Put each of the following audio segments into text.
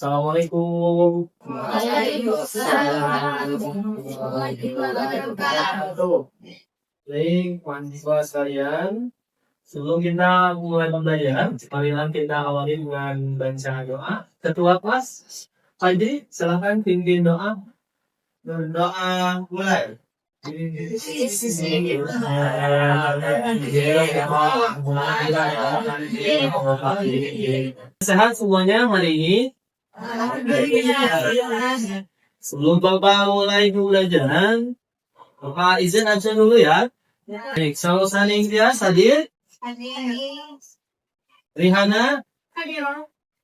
Assalamualaikum. Waalaikumsalam warahmatullahi wabarakatuh. Baik, mahasiswa sekalian, sebelum kita mulai pembelajaran, marilah kita awali dengan baca doa. Ketua kelas, Fadli, silakan pimpin doa. Berdoa mulai. Sehat semuanya hari ini. Sebelum Bapak mulai pembelajaran, Bapak izin aja dulu ya. Baik, Sausan Inggris hadir. Rihana.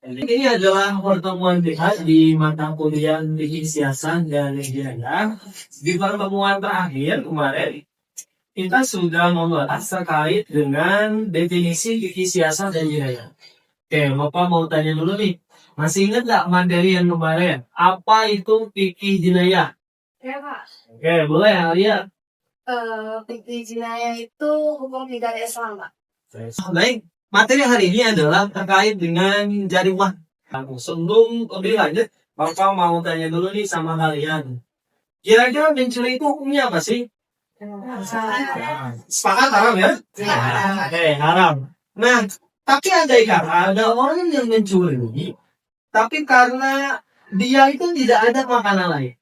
Ini adalah pertemuan kita di mata kuliah Bikin Siasat dan Legiana. Di pertemuan terakhir kemarin, kita sudah membahas terkait dengan definisi fikih siasat dan jinayah. Oke, Bapak mau tanya dulu nih. Masih ingat nggak materi yang kemarin? Apa itu fikih jinayah? Ya Pak, Oke, boleh Alia. fikih jinayah itu hukum pidana Islam Pak. Baik, materi hari ini adalah terkait dengan jarimah. Sebelum lebih lanjut, Bapak mau tanya dulu nih sama kalian. Kira-kira mencuri itu hukumnya apa sih? Sepakat haram ya? Oke, haram. Nah, tapi ada orang yang mencuri, tapi karena dia itu tidak ada makanan lain.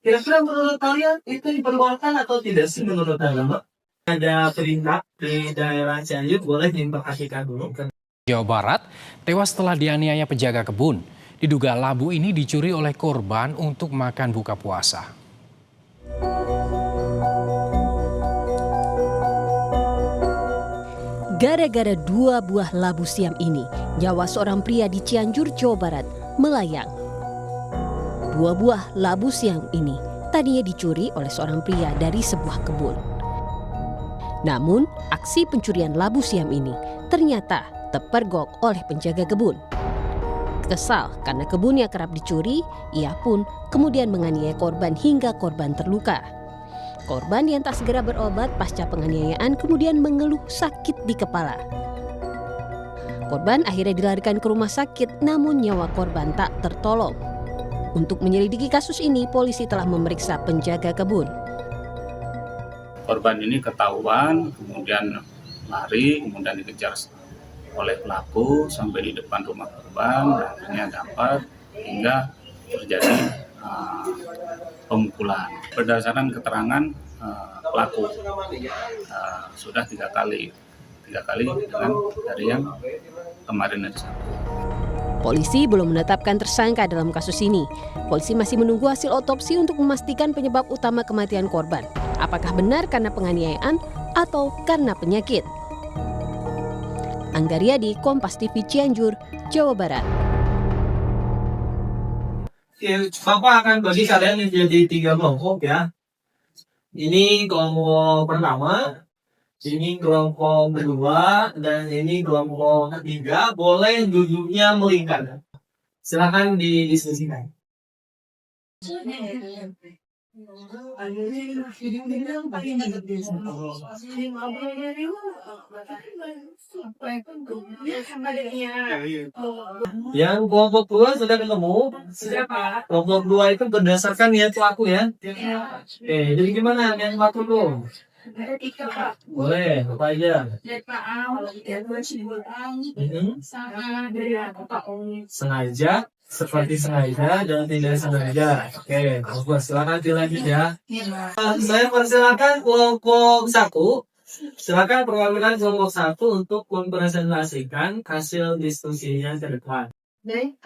Kira-kira menurut kalian itu diperbolehkan atau tidak sih menurut agama? Ada perintah di daerah Cianjur, boleh diperhatikan dulu. Jawa Barat tewas setelah dianiaya penjaga kebun. Diduga labu ini dicuri oleh korban untuk makan buka puasa. Gara-gara 2 buah labu siam ini, nyawa seorang pria di Cianjur, Jawa Barat melayang. 2 buah labu siam ini tadinya dicuri oleh seorang pria dari sebuah kebun. Namun, aksi pencurian labu siam ini ternyata terpergok oleh penjaga kebun. Kesal karena kebunnya kerap dicuri, ia pun kemudian menganiaya korban hingga korban terluka. Korban yang tak segera berobat pasca penganiayaan kemudian mengeluh sakit di kepala. Korban akhirnya dilarikan ke rumah sakit, namun nyawa korban tak tertolong. Untuk menyelidiki kasus ini, polisi telah memeriksa penjaga kebun. Korban ini ketahuan, kemudian lari, kemudian dikejar oleh pelaku sampai di depan rumah korban, dan akhirnya dapat hingga terjadi pemukulan. Berdasarkan keterangan pelaku sudah 3 kali dengan dari yang kemarin ada 1. Polisi belum menetapkan tersangka dalam kasus ini. Polisi masih menunggu hasil otopsi untuk memastikan penyebab utama kematian korban. Apakah benar karena penganiayaan atau karena penyakit? Anggariadi, Kompas TV Cianjur, Jawa Barat. Bapak akan bagi kalian menjadi 3 kelompok ya. Ini kelompok pertama, ini kelompok kedua, dan ini kelompok ketiga. Boleh duduknya melingkar. Silakan didiskusikan. Yang kelompok 2 sudah ketemu. Kelompok 2 itu berdasarkan niat pelaku ya. Jadi gimana niat pelaku tuh? Boleh, apa aja? Sengaja, seperti sengaja dan tidak sengaja. Oke, silakan dilanjut ya. Saya persilakan kelompok 1. Silakan perwakilan kelompok 1 untuk mempresentasikan hasil diskusinya ke depan.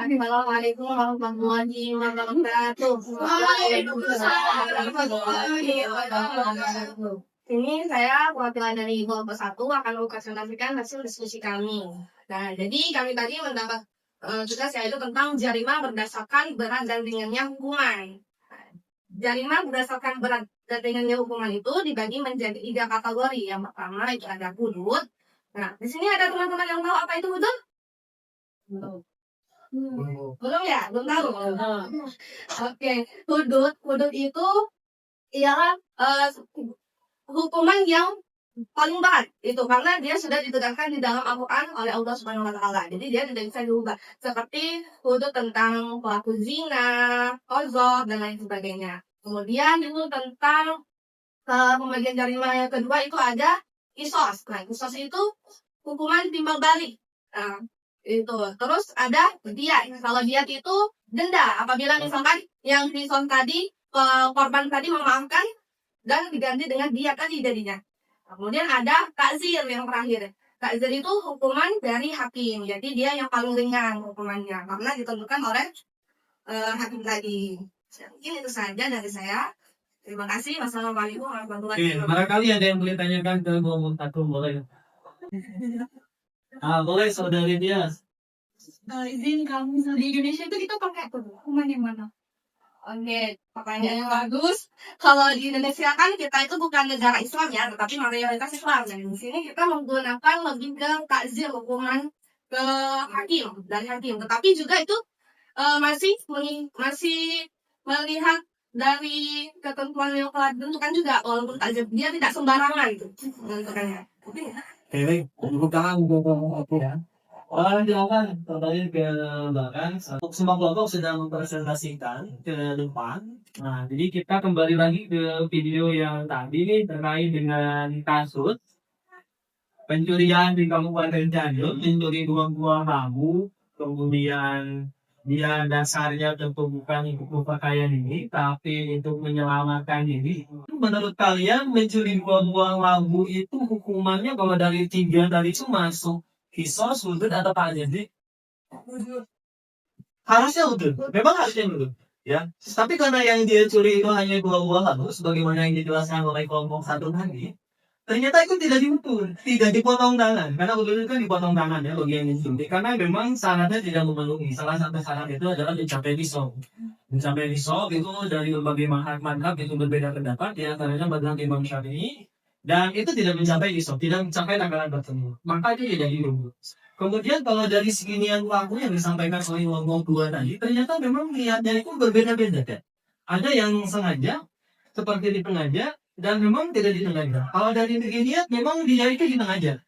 Assalamualaikum warahmatullahi wabarakatuh. Waalaikumsalam warahmatullahi wabarakatuh. Ini saya perwakilan dari kelompok 1 akan mempresentasikan hasil diskusi kami. Nah, jadi kami tadi mendapat tugas yaitu tentang jarimah berdasarkan berat dan ringannya hukuman. Jarimah berdasarkan berat dan ringannya hukuman itu dibagi menjadi 3 kategori. Yang pertama itu ada hudud. Nah, di sini ada teman-teman yang tahu apa itu hudud? Belum ya? Belum tahu? Oke. Hudud itu ialah hukuman yang paling berat itu karena dia sudah ditegakkan di dalam Al-Quran oleh Allah Subhanahu Wa Taala. Jadi dia tidak bisa diubah. Seperti hudud tentang pelaku zina, qazaf dan lain sebagainya. Kemudian itu tentang pembagian jarima yang kedua itu ada qisas. Nah, qisas itu hukuman timbal balik. Nah, itu. Terus ada diat. Kalau diat itu denda. Apabila misalkan yang qisas tadi korban tadi memaafkan dan diganti dengan diat tadi jadinya. Kemudian ada takzir yang terakhir. Takzir itu hukuman dari hakim. Jadi dia yang paling ringan hukumannya karena ditentukan oleh hakim tadi. Mungkin itu saja dari saya. Terima kasih. Wassalamualaikum warahmatullahi Oke, wabarakatuh. barangkali ada yang boleh tanyakan ke Muhammad Tatum, boleh. Boleh saudari dia. Izin kamu di Indonesia itu kita pakai hukuman yang mana? Oke, pertanyaan yang bagus. Kalau di Indonesia kan kita itu bukan negara Islam ya, tetapi mayoritas Islam. Dan di sini kita menggunakan lebih ke takzir hukuman ke hakim dari hakim. Tetapi juga itu masih melihat dari ketentuan yang telah ditentukan juga, walaupun takzir dia tidak sembarangan gitu menentukannya. Oke, bukan aku ya. Silakan kembali ke belakang. Untuk semua kelompok sedang mempresentasikan ke depan. Nah, jadi kita kembali lagi ke video yang tadi nih terkait dengan kasus pencurian di Kabupaten Cianjur, mencuri 2 buah bambu, kemudian dia dasarnya tentu bukan untuk pakaian ini, tapi untuk menyelamatkan diri. Menurut kalian mencuri 2 buah bambu itu hukumannya kalau dari 3 tadi itu masuk kisos, hudud atau apa aja sih? Harusnya hudud. Memang harusnya hudud. Ya. Tapi karena yang dia curi itu hanya 2 buah bambu, sebagaimana yang dijelaskan oleh kelompok satu tadi, ternyata itu tidak diukur, tidak dipotong tangan. Karena hudud itu kan dipotong tangan ya bagi yang dicuri. Karena memang syaratnya tidak memenuhi. Salah satu syarat itu adalah mencapai nisab. Mencapai nisab itu dari berbagai mazhab itu berbeda pendapat. Di antaranya mazhab Imam Syafi'i. Dan itu tidak mencapai nisab, tidak mencapai takaran tertentu. Maka itu tidak diukur. Kemudian kalau dari seginian waktu yang disampaikan oleh kelompok 2 tadi, ternyata memang niatnya itu berbeda-beda kan. Ada yang sengaja, seperti disengaja, dan memang tidak disengaja. Kalau dari niat, memang dia itu disengaja.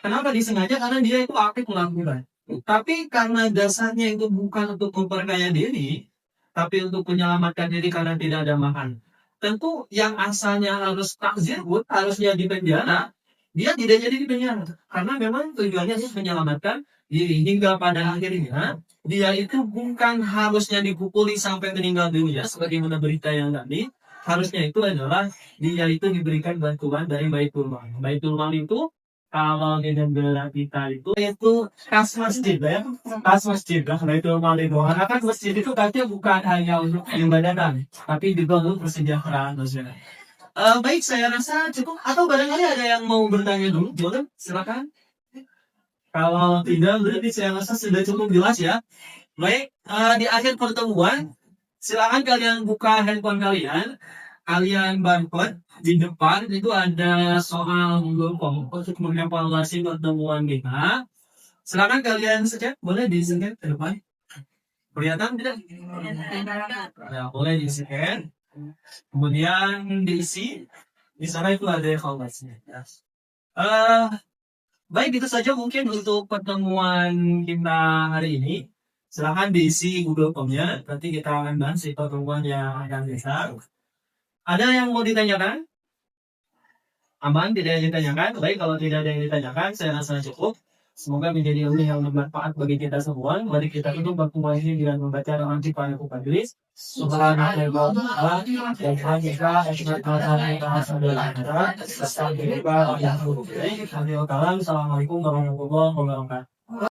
Kenapa disengaja? Karena dia itu aktif melakukan. Tapi karena dasarnya itu bukan untuk memperkaya diri, tapi untuk menyelamatkan diri karena tidak ada makan. Tentu yang asalnya harus takzir, harusnya di penjara, dia tidak jadi di penjara. Karena memang tujuannya untuk menyelamatkan diri. Hingga pada akhirnya, dia itu bukan harusnya dipukuli sampai meninggal dunia, sebagaimana berita yang tadi. Harusnya itu adalah dia itu diberikan bantuan dari Baitul Mal. Baitul Mal itu kalau di negara kita itu kas masjid ya, kas masjid lah. Baitul Mal itu karena kan masjid itu katanya bukan hanya untuk ibadah, tapi juga untuk kesejahteraan masyarakat. Baik, saya rasa cukup. Atau barangkali ada yang mau bertanya dulu, boleh silakan. Kalau tidak, berarti saya rasa sudah cukup jelas ya. Baik, di akhir pertemuan, silakan kalian buka handphone kalian. Kalian barcode di depan itu ada soal untuk mengevaluasi pertemuan kita. Silakan kalian scan, boleh di scan ke depan. Kelihatan tidak? Ya, boleh di scan. Kemudian diisi. Di sana itu ada evaluasinya. Baik, itu saja mungkin untuk pertemuan kita hari ini. Silakan diisi Google Form-nya. Nanti kita akan bahas di pertemuan yang akan datang. Ada yang mau ditanyakan? Aman, tidak ada yang ditanyakan. Baik, kalau tidak ada yang ditanyakan, saya rasa cukup. Semoga menjadi ilmu yang bermanfaat bagi kita semua. Mari kita tutup pertemuan ini dengan membaca doa kifayah majelis. Subhanallah wa bihamdihi, Assalamualaikum warahmatullahi wabarakatuh.